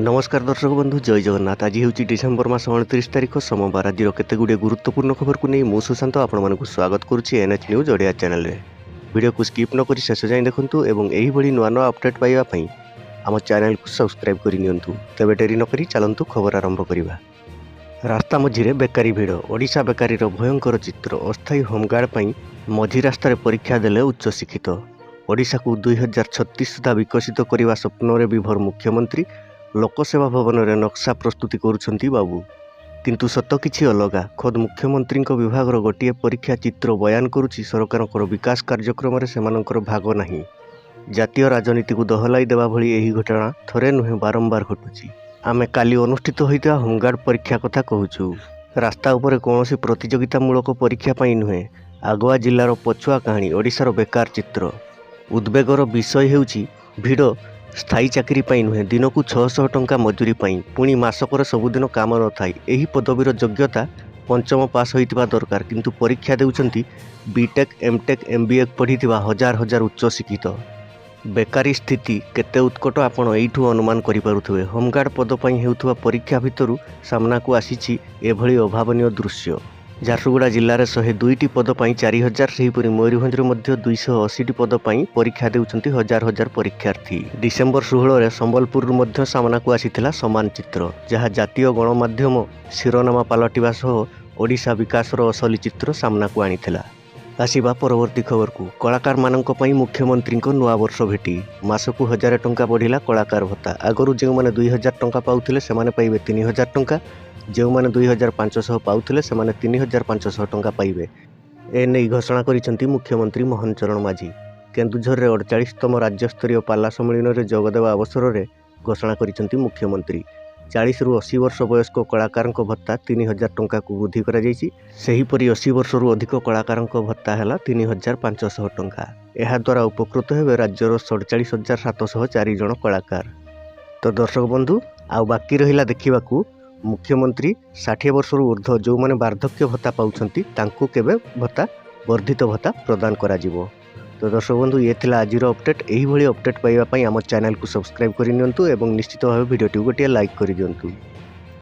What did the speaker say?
नमस्कार दर्शक बंधु जय जगन्नाथ। आज हूँ डिसेम्बर मास 29 तारीख सोमवार। आज केतगुड़े गुरुत्वपूर्ण खबर को नहीं मु सुशांत आपको स्वागत करुच्ची एनएच न्यूज ओडिया चैनल रे। वीडियो को स्किप न करी शेष जाए देखंतु एवं एही भली नुआ नुआ अपडेट पाइबा पई आम चैनल को सब्सक्राइब करि नियंतु। तबे डेरी न करी चलंतु खबर आरंभ करिबा। रास्ता मझिरे बेकारी भिड़। ओडिशा बेकारीर भयंकर चित्र। अस्थायी होमगार्ड पई मझी रास्तार परीक्षा देले उच्च शिक्षित। ओडिशा को 2036 सुधा विकसित करने स्वप्न विभोर मुख्यमंत्री लोकसेवा भवन में नक्शा प्रस्तुति करुछंती बाबू। किंतु सत किछि अलगा। खुद मुख्यमंत्री विभाग गोटे परीक्षा चित्र बयान करुछि सरकार विकास कार्यक्रम में सेमानंकर भाग नहीं। जातीय राजनीति को दहलाई देवा भली एही घटना थरे नुहे बारंबार घटुछि। आमे काली अनुष्ठित होइता होमगार्ड परीक्षा कथा कहूछु। रास्ता उपरे कौनसी प्रतियोगितामूलक परीक्षा पई नुहे। आगुआ जिलार पछुआ कहानी ओडिशार बेकार चित्र। उद्वेगर विषय हेउछि भिड़ स्थायी चाकरी पाई नुहे। दिन को 600 टंका मजूरी पाई पुणी मासकर सबुदिन काम न थाई। एही पदवीर योग्यता पंचम पास होइतिबा दरकार। किंतु परीक्षा देउछंती बीटेक एमटेक एमबीए पढ़िथिबा हजार हजार उच्च शिक्षित। बेकारी स्थिति केते उत्कट आपण एइठु अनुमान करि पारुथबे। होमगार्ड पद पई हेउथबा परीक्षा भितरु सामना को आसीछि एभली अभावनीय दृश्य। झारसुगुड़ा जिले में 102टी पद पर 4000 सेहीपरि मयूरभंज में 280टी पद पर परीक्षा देउछंती हजार हजार परीक्षार्थी। डिसेम्बर 16 संबलपुर मध्य सामना को आसीथिला समान चित्र, जहाँ जातीय गणमाध्यम शिरोनामा पलटिबा सह ओडिशा विकासर असली चित्र सामना को आनिथिला। आसिबा परवर्ती खबर को। कलाकार मानक पई मुख्यमंत्री को नुआ वर्ष भेटी। मासकु 1000 टंका बढ़िला कलाकार भत्ता। आगरू जो मैंने 2000 टंका पाउथिले सेमाने पाइबे 3000 टंका। जो मैंने 2500 पाउथिले सेमाने 3500 टंका पाइबे। एने घोषणा करिसेंती मुख्यमंत्री मोहन चरण माझी। केन्दुझर रे 48तम राज्यस्तरीय पाला सम्मेलन में जोगदेवा अवसर में घोषणा करिसेंती मुख्यमंत्री। 40 रु 80 वर्ष वयस्क कलाकार भत्ता 3000 टंका को वृद्धि करा जायछि। सेहीपरि 80 वर्ष रु अधिक कलाकार भत्ता है 3500 टंका। यह द्वारा उपकृत हेबे राज्यर 47704 जन कलाकार। तो दर्शक बंधु आउ बाकी रहिला देखिबाकू मुख्यमंत्री 60 वर्ष रु ऊर्ध्व जो माने बार्धक्य भत्ता पाउछंती तांकू केबे भत्ता वर्धित भत्ता प्रदान करा जिवो। तो दर्शक बंधु ये थिला आजिर अपडेट। एही भली अपडेट पाइबा पई आम चैनल को सब्सक्राइब करि नियंतु एवं निश्चित भाव वीडियो टी गोटे लाइक करि दियंतु।